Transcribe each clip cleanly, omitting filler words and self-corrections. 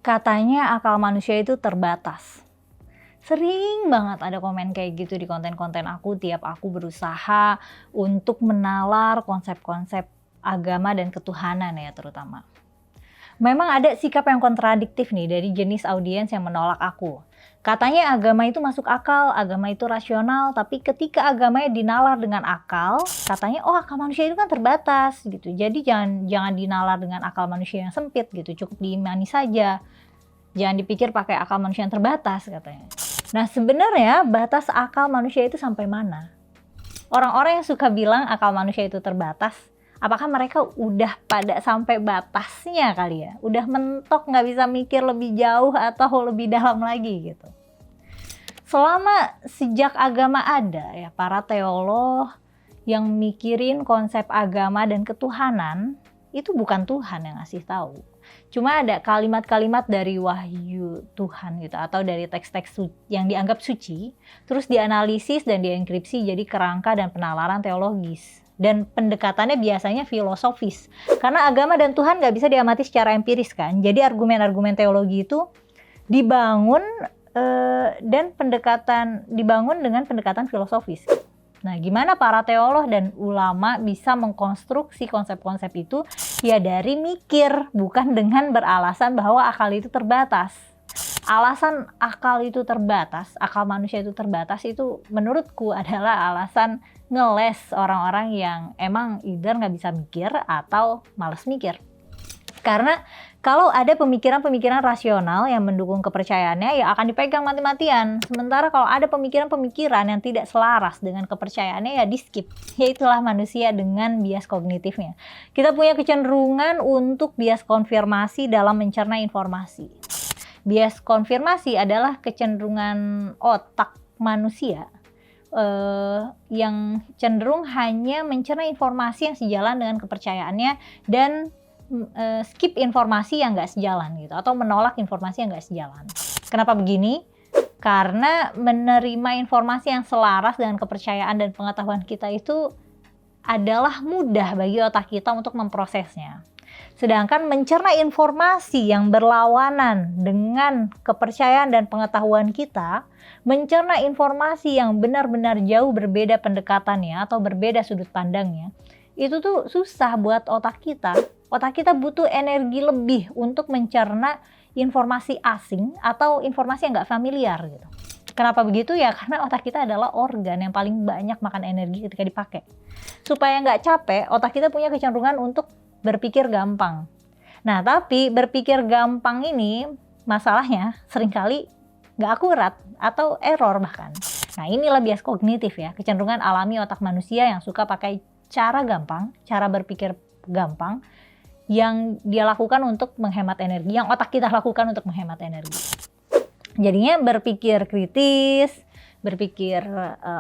Katanya akal manusia itu terbatas. Sering banget ada komen kayak gitu di konten-konten aku tiap aku berusaha untuk menalar konsep-konsep agama dan ketuhanan ya terutama. Memang ada sikap yang kontradiktif nih dari jenis audiens yang menolak aku. Katanya agama itu masuk akal, agama itu rasional, tapi ketika agamanya dinalar dengan akal, katanya oh akal manusia itu kan terbatas gitu. Jadi jangan dinalar dengan akal manusia yang sempit gitu, cukup diimani saja. Jangan dipikir pakai akal manusia yang terbatas katanya. Nah sebenarnya batas akal manusia itu sampai mana? Orang-orang yang suka bilang akal manusia itu terbatas, apakah mereka udah pada sampai batasnya kali ya? Udah mentok nggak bisa mikir lebih jauh atau lebih dalam lagi gitu. Selama sejak agama ada ya, para teolog yang mikirin konsep agama dan ketuhanan, itu bukan Tuhan yang ngasih tahu. Cuma ada kalimat-kalimat dari wahyu Tuhan gitu, atau dari teks-teks yang dianggap suci, terus dianalisis dan dienkripsi jadi kerangka dan penalaran teologis. Dan pendekatannya biasanya filosofis. Karena agama dan Tuhan nggak bisa diamati secara empiris kan. Jadi argumen-argumen teologi itu dibangun dibangun dengan pendekatan filosofis. Nah, gimana para teolog dan ulama bisa mengkonstruksi konsep-konsep itu? Ya dari mikir, bukan dengan beralasan bahwa akal itu terbatas. Alasan akal itu terbatas, akal manusia itu terbatas itu menurutku adalah alasan ngeles orang-orang yang emang either nggak bisa mikir atau males mikir. Karena kalau ada pemikiran-pemikiran rasional yang mendukung kepercayaannya, ya akan dipegang mati-matian. Sementara kalau ada pemikiran-pemikiran yang tidak selaras dengan kepercayaannya, ya di-skip. Ya itulah manusia dengan bias kognitifnya. Kita punya kecenderungan untuk bias konfirmasi dalam mencerna informasi. Bias konfirmasi adalah kecenderungan otak manusia yang cenderung hanya mencerna informasi yang sejalan dengan kepercayaannya dan skip informasi yang nggak sejalan gitu, atau menolak informasi yang nggak sejalan. Kenapa begini? Karena menerima informasi yang selaras dengan kepercayaan dan pengetahuan kita itu adalah mudah bagi otak kita untuk memprosesnya. Sedangkan mencerna informasi yang berlawanan dengan kepercayaan dan pengetahuan kita, mencerna informasi yang benar-benar jauh berbeda pendekatannya atau berbeda sudut pandangnya, itu tuh susah buat otak kita. Otak kita butuh energi lebih untuk mencerna informasi asing atau informasi yang nggak familiar gitu. Kenapa begitu ya? Karena otak kita adalah organ yang paling banyak makan energi ketika dipakai. Supaya nggak capek, otak kita punya kecenderungan untuk berpikir gampang. Nah, tapi berpikir gampang ini masalahnya seringkali nggak akurat atau error bahkan. Nah, inilah bias kognitif ya, kecenderungan alami otak manusia yang suka pakai cara gampang, cara berpikir gampang, yang dia lakukan untuk menghemat energi, yang otak kita lakukan untuk menghemat energi. Jadinya berpikir kritis, berpikir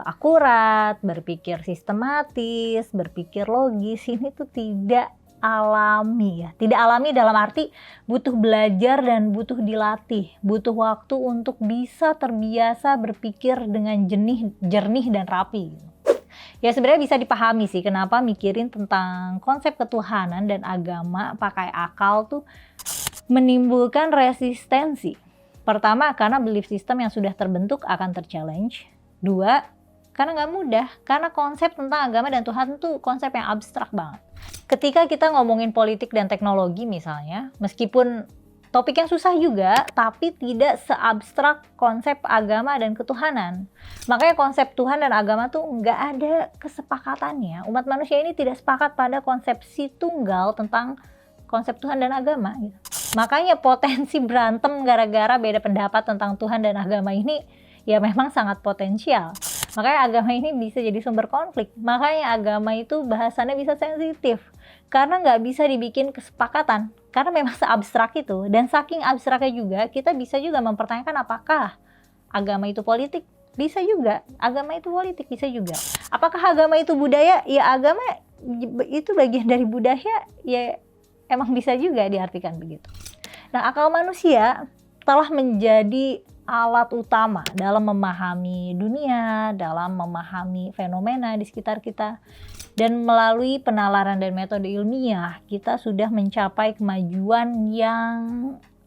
akurat, berpikir sistematis, berpikir logis, ini tuh tidak alami ya. Tidak alami dalam arti butuh belajar dan butuh dilatih, butuh waktu untuk bisa terbiasa berpikir dengan jernih dan rapi. Ya sebenarnya bisa dipahami sih kenapa mikirin tentang konsep ketuhanan dan agama pakai akal tuh menimbulkan resistensi. Pertama, karena belief system yang sudah terbentuk akan terchallenge. Dua, karena nggak mudah. Karena konsep tentang agama dan Tuhan tuh konsep yang abstrak banget. Ketika kita ngomongin politik dan teknologi misalnya, meskipun topik yang susah juga, tapi tidak seabstrak konsep agama dan ketuhanan. Makanya konsep Tuhan dan agama tuh nggak ada kesepakatannya. Umat manusia ini tidak sepakat pada konsepsi tunggal tentang konsep Tuhan dan agama. Gitu. Makanya potensi berantem gara-gara beda pendapat tentang Tuhan dan agama ini ya memang sangat potensial. Makanya agama ini bisa jadi sumber konflik. Makanya agama itu bahasannya bisa sensitif. Karena nggak bisa dibikin kesepakatan. Karena memang seabstrak itu. Dan saking abstraknya juga, kita bisa juga mempertanyakan apakah agama itu politik? Bisa juga. Agama itu politik, bisa juga. Apakah agama itu budaya? Ya agama itu bagian dari budaya, ya emang bisa juga diartikan begitu. Nah, akal manusia telah menjadi alat utama dalam memahami dunia, dalam memahami fenomena di sekitar kita. Dan melalui penalaran dan metode ilmiah, kita sudah mencapai kemajuan yang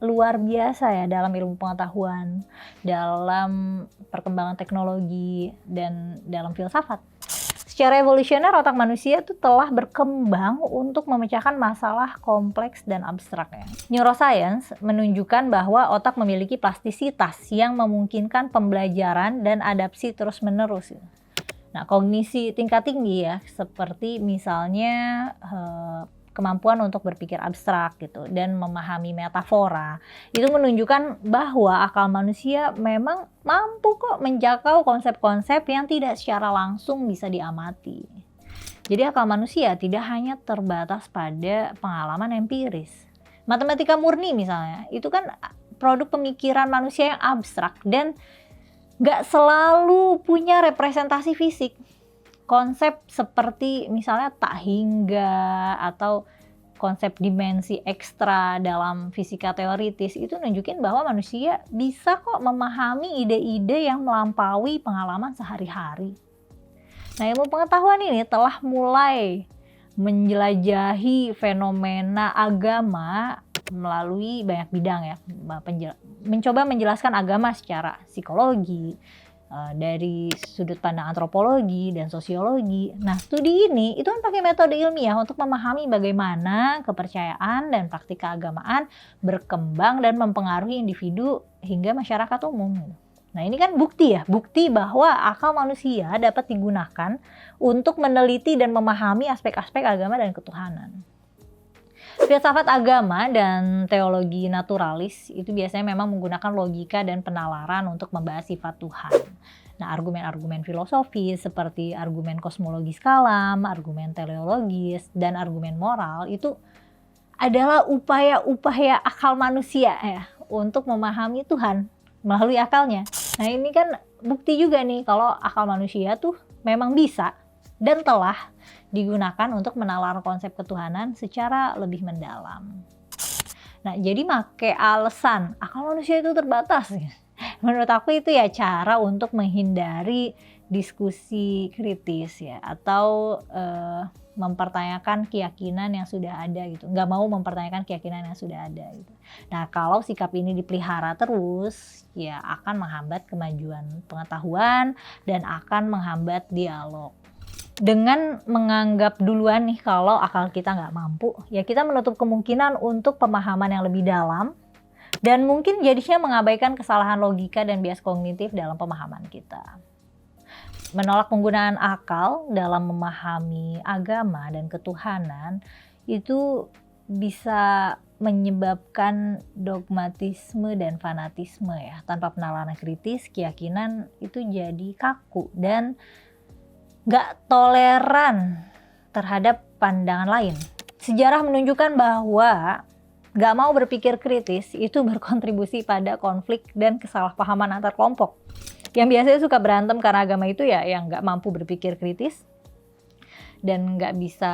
luar biasa ya dalam ilmu pengetahuan, dalam perkembangan teknologi, dan dalam filsafat. Secara evolusioner, otak manusia itu telah berkembang untuk memecahkan masalah kompleks dan abstrak ya. Neuroscience menunjukkan bahwa otak memiliki plastisitas yang memungkinkan pembelajaran dan adaptasi terus-menerus. Nah, kognisi tingkat tinggi ya, seperti misalnya kemampuan untuk berpikir abstrak gitu dan memahami metafora, itu menunjukkan bahwa akal manusia memang mampu kok menjangkau konsep-konsep yang tidak secara langsung bisa diamati. Jadi akal manusia tidak hanya terbatas pada pengalaman empiris. Matematika murni misalnya, itu kan produk pemikiran manusia yang abstrak dan nggak selalu punya representasi fisik. Konsep seperti misalnya tak hingga atau konsep dimensi ekstra dalam fisika teoritis itu nunjukin bahwa manusia bisa kok memahami ide-ide yang melampaui pengalaman sehari-hari. Nah, ilmu pengetahuan ini telah mulai menjelajahi fenomena agama melalui banyak bidang ya, mencoba menjelaskan agama secara psikologi, dari sudut pandang antropologi dan sosiologi. Nah, studi ini itu kan pakai metode ilmiah untuk memahami bagaimana kepercayaan dan praktik keagamaan berkembang dan mempengaruhi individu hingga masyarakat umum. Nah, ini kan bukti bahwa akal manusia dapat digunakan untuk meneliti dan memahami aspek-aspek agama dan ketuhanan. Filsafat agama dan teologi naturalis itu biasanya memang menggunakan logika dan penalaran untuk membahas sifat Tuhan. Nah, argumen-argumen filosofis seperti argumen kosmologis kalam, argumen teleologis, dan argumen moral itu adalah upaya-upaya akal manusia ya untuk memahami Tuhan melalui akalnya. Nah, ini kan bukti juga nih kalau akal manusia tuh memang bisa dan telah digunakan untuk menalar konsep ketuhanan secara lebih mendalam. Nah, jadi make alasan akal manusia itu terbatas. Menurut aku itu ya cara untuk menghindari diskusi kritis ya, atau mempertanyakan keyakinan yang sudah ada gitu. Nggak mau mempertanyakan keyakinan yang sudah ada gitu. Nah, kalau sikap ini dipelihara terus, ya akan menghambat kemajuan pengetahuan dan akan menghambat dialog. Dengan menganggap duluan nih kalau akal kita nggak mampu, ya kita menutup kemungkinan untuk pemahaman yang lebih dalam dan mungkin jadinya mengabaikan kesalahan logika dan bias kognitif dalam pemahaman kita. Menolak penggunaan akal dalam memahami agama dan ketuhanan itu bisa menyebabkan dogmatisme dan fanatisme ya. Tanpa penalaran kritis, keyakinan itu jadi kaku dan nggak toleran terhadap pandangan lain. Sejarah menunjukkan bahwa nggak mau berpikir kritis itu berkontribusi pada konflik dan kesalahpahaman antar kelompok. Yang biasanya suka berantem karena agama itu ya yang nggak mampu berpikir kritis dan nggak bisa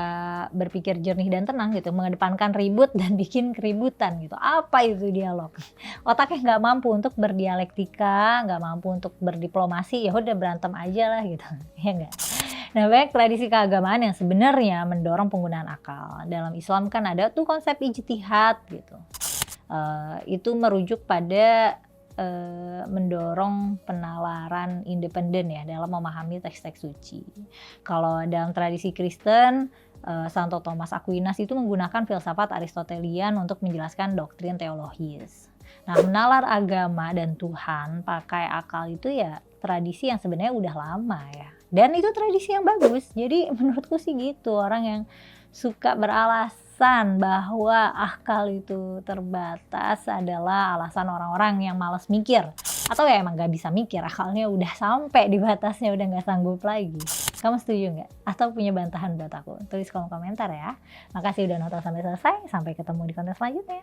berpikir jernih dan tenang gitu, mengedepankan ribut dan bikin keributan gitu. Apa itu dialog? Otaknya nggak mampu untuk berdialektika, nggak mampu untuk berdiplomasi, ya udah berantem aja lah gitu, ya nggak? Nah, banyak tradisi keagamaan yang sebenarnya mendorong penggunaan akal. Dalam Islam kan ada tuh konsep ijtihad gitu. Itu merujuk pada mendorong penalaran independen ya dalam memahami teks-teks suci. Kalau dalam tradisi Kristen, Santo Thomas Aquinas itu menggunakan filsafat Aristotelian untuk menjelaskan doktrin teologis. Nah, menalar agama dan Tuhan pakai akal itu ya tradisi yang sebenarnya udah lama ya. Dan itu tradisi yang bagus. Jadi menurutku sih gitu, orang yang suka beralasan bahwa akal itu terbatas adalah alasan orang-orang yang malas mikir. Atau ya emang gak bisa mikir, akalnya udah sampai di batasnya, udah gak sanggup lagi. Kamu setuju nggak? Atau punya bantahan buat aku? Tulis kolom komentar ya. Makasih udah nonton sampai selesai, sampai ketemu di konten selanjutnya.